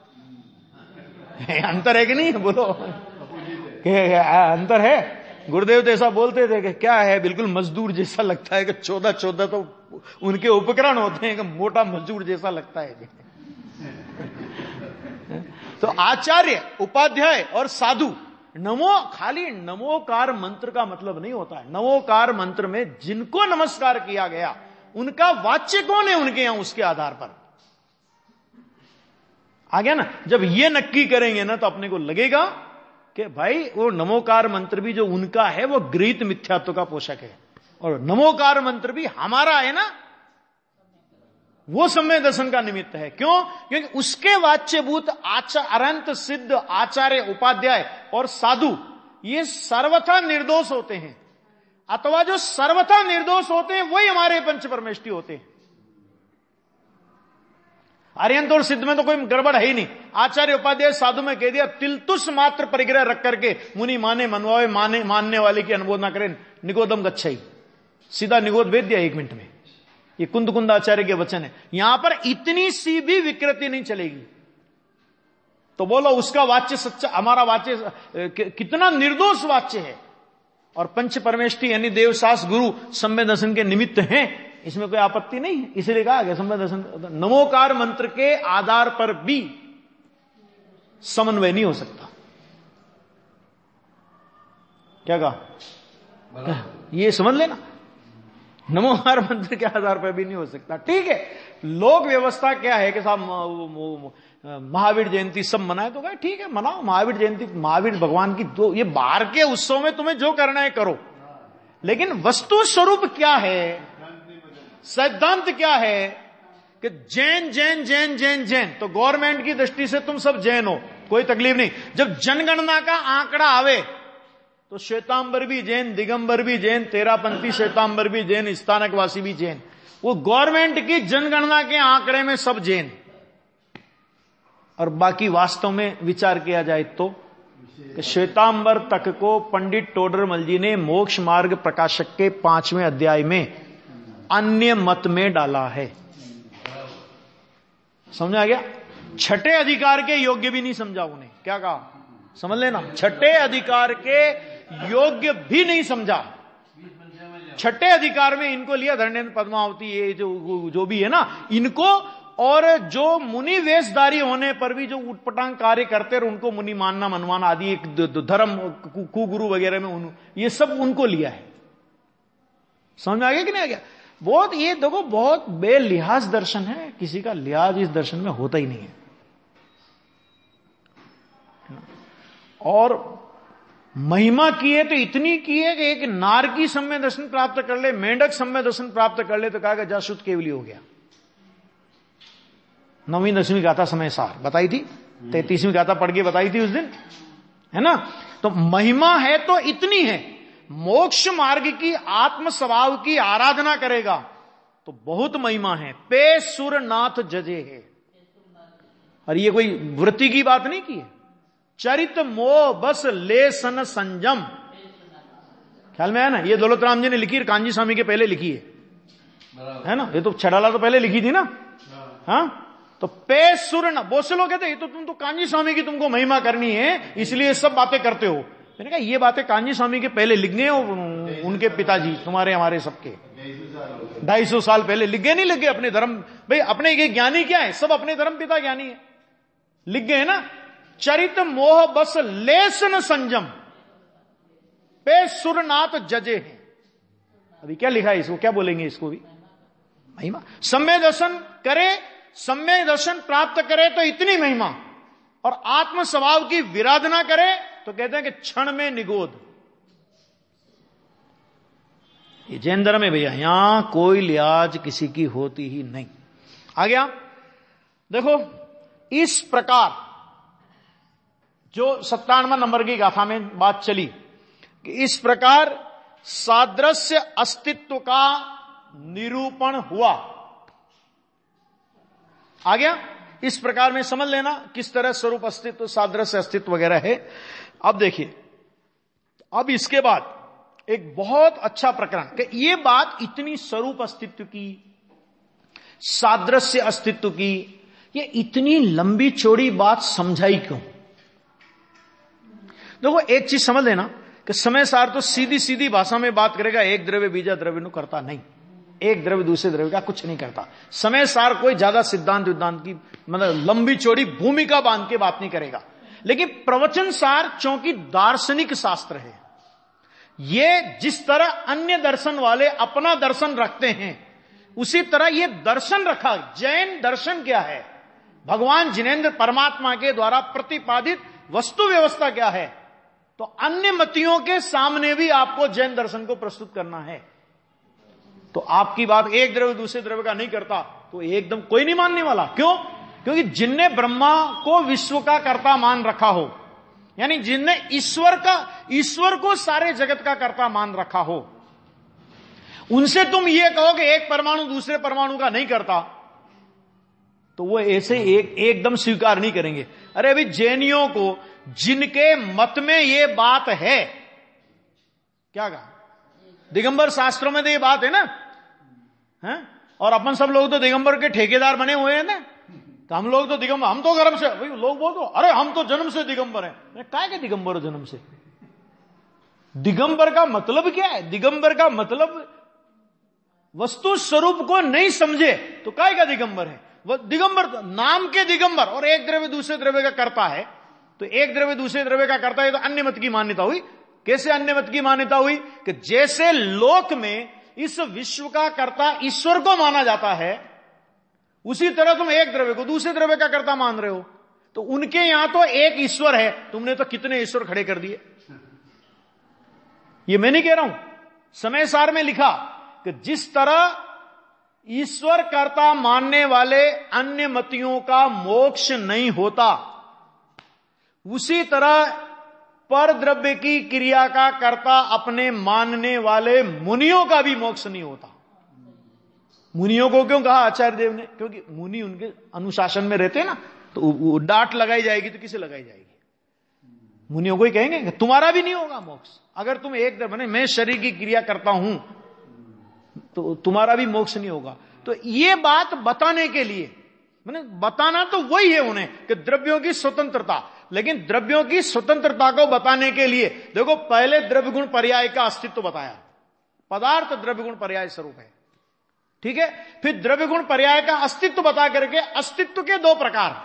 अंतर है कि नहीं? बोलो, अंतर है। गुरुदेव तो ऐसा बोलते थे कि क्या है, बिल्कुल मजदूर जैसा लगता है कि 14 तो उनके उपकरण होते हैं कि मोटा मजदूर जैसा लगता है। तो आचार्य उपाध्याय और साधु, नमो खाली नमोकार मंत्र का मतलब नहीं होता है। नमोकार मंत्र में जिनको नमस्कार किया गया उनका वाच्य कौन है उनके यहां, उसके आधार पर आ गया ना। जब ये नक्की करेंगे ना तो अपने को लगेगा कि भाई वो नमोकार मंत्र भी जो उनका है वो गृहीत मिथ्यात्व का पोषक है, और नमोकार मंत्र भी हमारा है ना, वो सम्यक दर्शन का निमित्त है। क्यों? क्योंकि उसके वाच्यभूत अरंत सिद्ध आचार्य उपाध्याय और साधु ये सर्वथा निर्दोष होते हैं, अथवा जो सर्वथा निर्दोष होते हैं वही हमारे पंच परमेष्ठी होते हैं। आर्यंत और सिद्ध में तो कोई गड़बड़ है ही नहीं। आचार्य उपाध्याय साधु में कह दिया तिलतुस मात्र परिग्रह रख करके मुनि माने मनवावे, मानने वाले की अनुमोद ना करें, निगोदम गच्छई, सीधा निगोद भेज दिया 1 मिनट में। ये कुंद आचार्य के वचन है। यहां पर इतनी सी भी विकृति नहीं चलेगी। तो बोलो उसका वाच्य सच्चा, हमारा वाच्य कितना निर्दोष वाच्य है, और पंच परमेष्ठी यानी देवशास गुरु सम्यक दर्शन के निमित्त हैं, इसमें कोई आपत्ति नहीं है। इसलिए कहा गया सम्यक दर्शन नमोकार मंत्र के आधार पर भी समन्वय नहीं हो सकता। क्या कहा? ये समझ लेना, नमोकार मंत्र के आधार पर भी नहीं हो सकता। ठीक है, लोक व्यवस्था क्या है कि साहब महावीर जयंती सब मनाए, तो कहा ठीक है मनाओ महावीर जयंती, महावीर भगवान की दो, ये बाहर के उत्सव में तुम्हें जो करना है करो, लेकिन वस्तु स्वरूप क्या है, सिद्धांत क्या है कि जैन जैन जैन जैन जैन, तो गवर्नमेंट की दृष्टि से तुम सब जैन हो, कोई तकलीफ नहीं। जब जनगणना का आंकड़ा आवे तो श्वेतांबर भी जैन, दिगंबर भी जैन, तेरापंथी श्वेतांबर भी जैन, स्थानकवासी भी जैन, वो गवर्नमेंट की जनगणना के आंकड़े में सब जैन। और बाकी वास्तव में विचार किया जाए तो श्वेतांबर तक को पंडित टोडरमल जी ने मोक्ष मार्ग प्रकाशक के 5वें अध्याय में अन्य मत में डाला है। समझ आ गया? छठे अधिकार के योग्य भी नहीं समझा उन्हें। क्या कहा? समझ लेना, छठे अधिकार के योग्य भी नहीं समझा। छठे अधिकार में इनको लिया धर्मेंद्र पद्मावती, ये जो भी है ना इनको, और जो मुनि वेशधारी होने पर भी जो उटपटांग कार्य करते रहे उनको मुनि मानना मनवाना आदि एक धर्म कुगुरु वगैरह में ये सब उनको लिया है। समझ में आ गया कि नहीं आ गया? बहुत ये देखो बहुत बेलिहाज दर्शन है, किसी का लिहाज इस दर्शन में होता ही नहीं है। और महिमा की है तो इतनी की है कि एक नार की सम्य दर्शन प्राप्त कर ले, मेंढक सम्य दर्शन प्राप्त कर ले तो कहा जा शुद्ध केवली हो गया। 9वीं 10वीं गाथा समय सार बताई थी, 33वीं गाथा पढ़ के बताई थी उस दिन, है ना। तो महिमा है तो इतनी है, मोक्ष मार्ग की आत्म स्वभाव की आराधना करेगा तो बहुत महिमा है। पे सुर नाथ जजे है, और ये कोई वृत्ति की बात नहीं की है, चरित मोह बस लेसन संजम। ख्याल में है ना? ये दौलत राम जी ने लिखी, कांजी स्वामी के पहले लिखी है ना? ये तो छड़ाला तो पहले लिखी थी ना। हाँ, तो पे सुर न बोसलो कहते, ये तो तुम तो कांजी स्वामी की तुमको महिमा करनी है, इसलिए सब बातें करते हो। मैंने कहा ये बातें कांजी स्वामी के पहले लिख गए, उनके पिताजी तुम्हारे हमारे सबके 250 साल पहले लिख गए, नहीं लिख गए अपने धर्म। भाई अपने ये ज्ञानी क्या है? सब अपने धर्म पिता ज्ञानी है, लिख गए ना। चरित मोह बस लेसन संजम, पे सुरनाथ जजे हैं। अभी क्या लिखा है इसको, क्या बोलेंगे इसको भी? महिमा। सम्यक दर्शन करे, सम्यक दर्शन प्राप्त करे तो इतनी महिमा, और आत्म स्वभाव की विराधना करे तो कहते हैं कि क्षण में निगोद। ये जैन धर्म है भैया, यहां कोई लिहाज किसी की होती ही नहीं। आ गया? देखो इस प्रकार जो 57 नंबर की गाथा में बात चली कि इस प्रकार सादृश्य अस्तित्व का निरूपण हुआ। आ गया? इस प्रकार में समझ लेना किस तरह स्वरूप अस्तित्व, सादृश्य अस्तित्व वगैरह है। अब देखिए, अब इसके बाद एक बहुत अच्छा प्रकरण कि ये बात इतनी स्वरूप अस्तित्व की, सादृश्य अस्तित्व की, ये इतनी लंबी चौड़ी बात समझाई क्यों? देखो एक चीज समझ लेना कि समय सार तो सीधी सीधी भाषा में बात करेगा, एक द्रव्य बीजा द्रव्य नु करता नहीं, एक द्रव्य दूसरे द्रव्य का कुछ नहीं करता। समय सार कोई ज्यादा सिद्धांत विद्वांत की मतलब लंबी चौड़ी भूमिका बांध के बात नहीं करेगा। लेकिन प्रवचन सार चूंकि दार्शनिक शास्त्र है, ये जिस तरह अन्य दर्शन वाले अपना दर्शन रखते हैं उसी तरह ये दर्शन रखा। जैन दर्शन क्या है? भगवान जिनेंद्र परमात्मा के द्वारा प्रतिपादित वस्तु व्यवस्था क्या है? तो अन्य मतियों के सामने भी आपको जैन दर्शन को प्रस्तुत करना है। तो आपकी बात एक द्रव्य दूसरे द्रव्य का नहीं करता तो एकदम कोई नहीं मानने वाला। क्यों? क्योंकि जिनने ब्रह्मा को विश्व का कर्ता मान रखा हो, यानी जिनने ईश्वर को सारे जगत का कर्ता मान रखा हो, उनसे तुम ये कहो कि एक परमाणु दूसरे परमाणु का नहीं करता, तो वो ऐसे एकदम स्वीकार नहीं करेंगे। अरे अभी जैनियों को जिनके मत में ये बात है, क्या कहा? दिगंबर शास्त्रों में तो ये बात है ना, है? और अपन सब लोग तो दिगंबर के ठेकेदार बने हुए हैं ना, तो हम लोग तो दिगंबर, हम तो गर्भ से, भाई लोग बोल दो अरे हम तो जन्म से दिगंबर हैं। काय के दिगंबर हो जन्म से? दिगंबर का मतलब क्या है? दिगंबर का मतलब वस्तु स्वरूप को नहीं समझे तो काय का दिगंबर है? वह दिगंबर नाम के दिगंबर, और एक द्रव्य दूसरे द्रव्य का करता है, तो एक द्रव्य दूसरे द्रव्य का करता है तो अन्य मत की मान्यता हुई। कैसे अन्य मत की मान्यता हुई? कि जैसे लोक में इस विश्व का कर्ता ईश्वर को माना जाता है, उसी तरह तुम एक द्रव्य को दूसरे द्रव्य का कर्ता मान रहे हो। तो उनके यहां तो एक ईश्वर है, तुमने तो कितने ईश्वर खड़े कर दिए। ये मैं नहीं कह रहा हूं, समय सार में लिखा कि जिस तरह ईश्वर कर्ता मानने वाले अन्य मतियों का मोक्ष नहीं होता, उसी तरह पर द्रव्य की क्रिया का कर्ता अपने मानने वाले मुनियों का भी मोक्ष नहीं होता। मुनियों को क्यों कहा आचार्य देव ने? क्योंकि मुनि उनके अनुशासन में रहते हैं ना, तो डांट लगाई जाएगी तो किसे लगाई जाएगी? मुनियों को ही कहेंगे कि तुम्हारा भी नहीं होगा मोक्ष। अगर तुम एक द्रव्य, मैं शरीर की क्रिया करता हूं तो तुम्हारा भी मोक्ष नहीं होगा। तो ये बात बताने के लिए, मैंने बताना तो वही है उन्हें कि द्रव्यों की स्वतंत्रता, लेकिन द्रव्यों की स्वतंत्रता को बताने के लिए देखो पहले द्रव्य गुण पर्याय का अस्तित्व बताया। पदार्थ द्रव्य गुण पर्याय स्वरूप है, ठीक है। फिर द्रव्य गुण पर्याय का अस्तित्व बता करके अस्तित्व के दो प्रकार,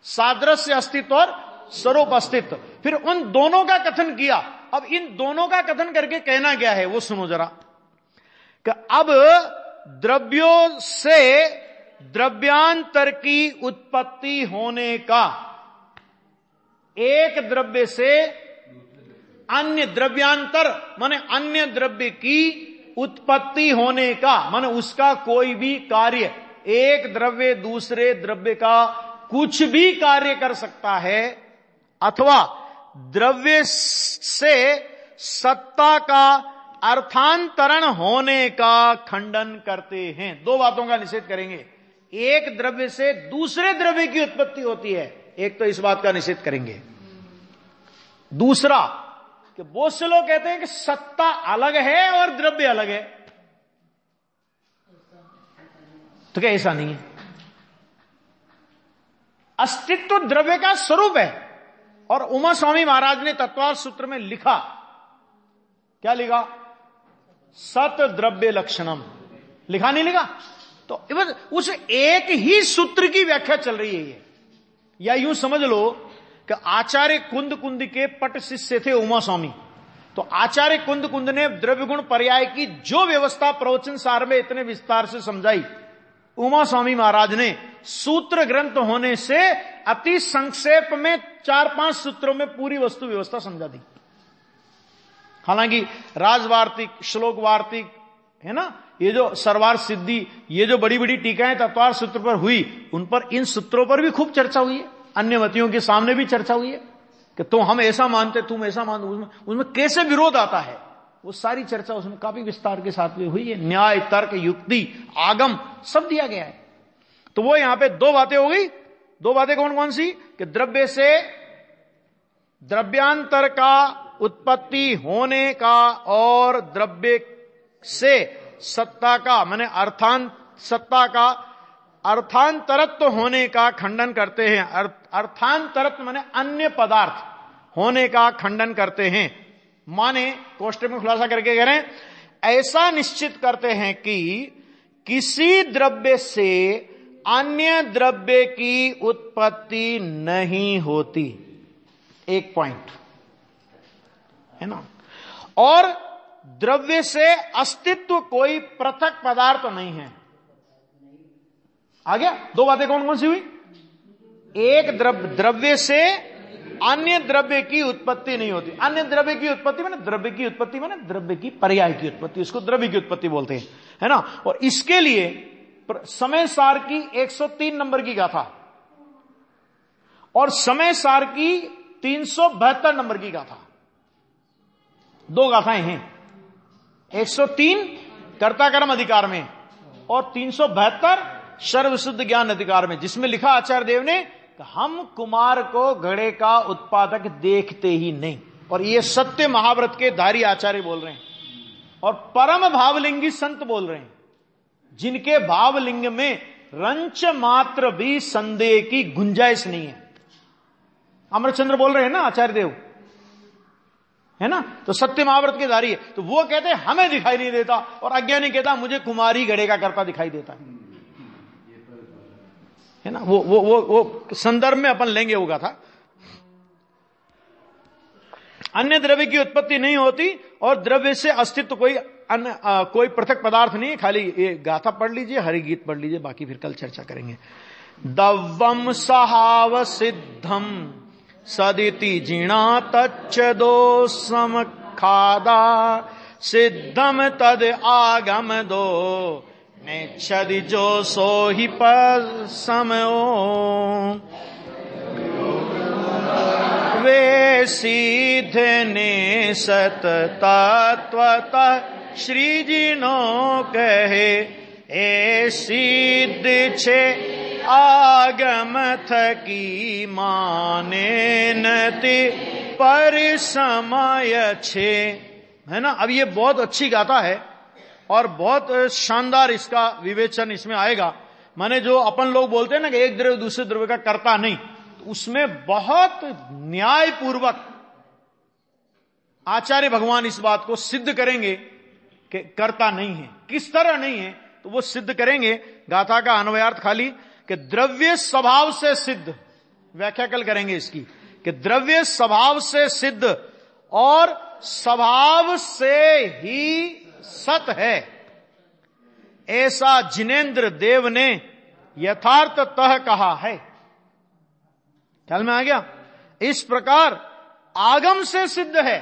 सादृश्य अस्तित्व और स्वरूप अस्तित्व, फिर उन दोनों का कथन किया। अब इन दोनों का कथन करके कहना क्या है वो सुनो जरा, कि अब द्रव्यों से द्रव्यांतर की उत्पत्ति होने का, एक द्रव्य से अन्य द्रव्यांतर माने अन्य द्रव्य की उत्पत्ति होने का, माने उसका कोई भी कार्य, एक द्रव्य दूसरे द्रव्य का कुछ भी कार्य कर सकता है, अथवा द्रव्य से सत्ता का अर्थांतरण होने का खंडन करते हैं। दो बातों का निषेध करेंगे, एक द्रव्य से दूसरे द्रव्य की उत्पत्ति होती है, एक तो इस बात का निषेध करेंगे। दूसरा कि बहुत से लोग कहते हैं कि सत्ता अलग है और द्रव्य अलग है, तो क्या ऐसा नहीं है? अस्तित्व द्रव्य का स्वरूप है। और उमा स्वामी महाराज ने तत्वार्थ सूत्र में लिखा, क्या लिखा? सत द्रव्य लक्षणम, लिखा नहीं लिखा? तो उस एक ही सूत्र की व्याख्या चल रही है ये। या यूं समझ लो कि आचार्य कुंद कुंद के पट शिष्य थे उमा स्वामी, तो आचार्य कुंद कुंद ने द्रव्य गुण पर्याय की जो व्यवस्था प्रवचन सार में इतने विस्तार से समझाई, उमा स्वामी महाराज ने सूत्र ग्रंथ होने से अति संक्षेप में 4-5 सूत्रों में पूरी वस्तु व्यवस्था समझा दी। हालांकि राजवार्तिक, श्लोक वार्तिक है ना, ये जो सरवार सिद्धि, ये जो बड़ी बड़ी टीकाएं तत्वार्थ सूत्र पर हुई, उन पर, इन सूत्रों पर भी खूब चर्चा हुई है। अन्य मतियों के सामने भी चर्चा हुई है कि तो हम ऐसा मानते, तुम ऐसा मानते, उसमें कैसे विरोध आता है, वो सारी चर्चा उसमें काफी विस्तार के साथ में हुई है। न्याय, तर्क, युक्ति, आगम सब दिया गया है। तो वो यहां पे 2 बातें हो गई। 2 बातें कौन कौन सी? कि द्रव्य से द्रव्यांतर का उत्पत्ति होने का और द्रव्य से सत्ता का, माने सत्ता का अर्थांतरत्व होने का खंडन करते हैं। अर्थांतरत्व माने अन्य पदार्थ होने का खंडन करते हैं। माने कोष्टक में खुलासा करके कह रहे हैं, ऐसा निश्चित करते हैं कि किसी द्रव्य से अन्य द्रव्य की उत्पत्ति नहीं होती। एक पॉइंट है ना। और द्रव्य से अस्तित्व कोई पृथक पदार्थ नहीं है। आ गया? 2 बातें कौन कौन सी हुई? एक, द्रव्य से अन्य द्रव्य की उत्पत्ति नहीं होती। अन्य द्रव्य की उत्पत्ति माने द्रव्य की उत्पत्ति, माने द्रव्य की पर्याय की उत्पत्ति, उसको द्रव्य की उत्पत्ति बोलते हैं, है ना। और इसके लिए समय सार की 103 नंबर की गाथा और समय सार की 372 नंबर की गाथा, 2 गाथाएं हैं। 103 कर्ता कर्म अधिकार में और 372 सर्वशुद्ध ज्ञान अधिकार में, जिसमें लिखा आचार्य देव ने, हम कुमार को घड़े का उत्पादक देखते ही नहीं। और ये सत्य महाव्रत के धारी आचार्य बोल रहे हैं और परम भावलिंगी संत बोल रहे हैं, जिनके भावलिंग में रंच मात्र भी संदेह की गुंजाइश नहीं है। अमरचंद्र बोल रहे हैं ना आचार्य देव, है ना। तो सत्य महाव्रत के धारी है। तो वो कहते हैं हमें दिखाई नहीं देता, और अज्ञानी कहता मुझे कुमारी घड़े का करता दिखाई देता है ना। वो संदर्भ में अपन लेंगे होगा था। अन्य द्रव्य की उत्पत्ति नहीं होती और द्रव्य से अस्तित्व कोई अन्य कोई पृथक पदार्थ नहीं है। खाली ये गाथा पढ़ लीजिए, हरिगीत पढ़ लीजिए, बाकी फिर कल चर्चा करेंगे। दव्वम सहाव सिद्धम सदिति जिणा तच्च दोषम खादा सिद्धम तद आगम दो नेच्छदि जो सो ही पर समयो वे सिद्ध ने सत तत्वतः श्री जी नो कहे ए सिद्ध छे आगम थकी माने नति पर समय छे, है ना। अब ये बहुत अच्छी गाथा है और बहुत शानदार इसका विवेचन इसमें आएगा। माने जो अपन लोग बोलते हैं ना कि एक द्रव्य दूसरे द्रव्य का करता नहीं, तो उसमें बहुत न्यायपूर्वक आचार्य भगवान इस बात को सिद्ध करेंगे कि करता नहीं है। किस तरह नहीं है तो वो सिद्ध करेंगे। गाथा का अन्वयार्थ खाली कि द्रव्य स्वभाव से सिद्ध, व्याख्या कल करेंगे इसकी, कि द्रव्य स्वभाव से सिद्ध और स्वभाव से ही सत है, ऐसा जिनेन्द्र देव ने यथार्थतः कहा है। ख्याल में आ गया? इस प्रकार आगम से सिद्ध है।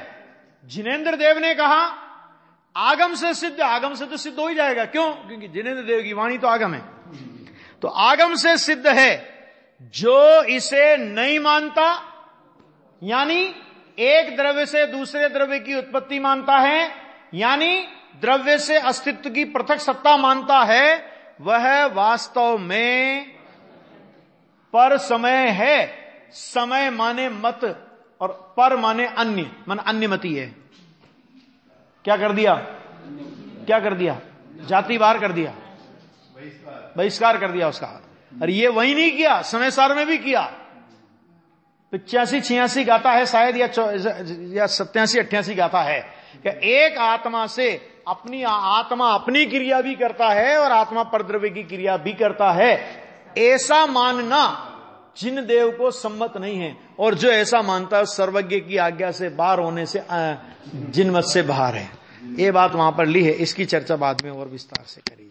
जिनेन्द्र देव ने कहा आगम से सिद्ध, आगम से तो सिद्ध हो ही जाएगा। क्यों? क्योंकि जिनेन्द्र देव की वाणी तो आगम है। तो आगम से सिद्ध है। जो इसे नहीं मानता, यानी एक द्रव्य से दूसरे द्रव्य की उत्पत्ति मानता है, यानी द्रव्य से अस्तित्व की पृथक सत्ता मानता है, वह वास्तव में पर समय है। समय माने मत और पर माने अन्य, मन अन्यमति है। क्या कर दिया, क्या कर दिया, जाति बाहर कर दिया, बहिष्कार कर दिया उसका। और ये वही नहीं किया, समय सार में भी किया। 85-86 गाथा है शायद, या 87-88 गाथा है कि एक आत्मा से अपनी आत्मा अपनी क्रिया भी करता है और आत्मा परद्रव्य की क्रिया भी करता है। ऐसा मानना जिन देव को सम्मत नहीं है, और जो ऐसा मानता है सर्वज्ञ की आज्ञा से बाहर होने से जिन मत से बाहर है। ये बात वहां पर ली है, इसकी चर्चा बाद में और विस्तार से करिए।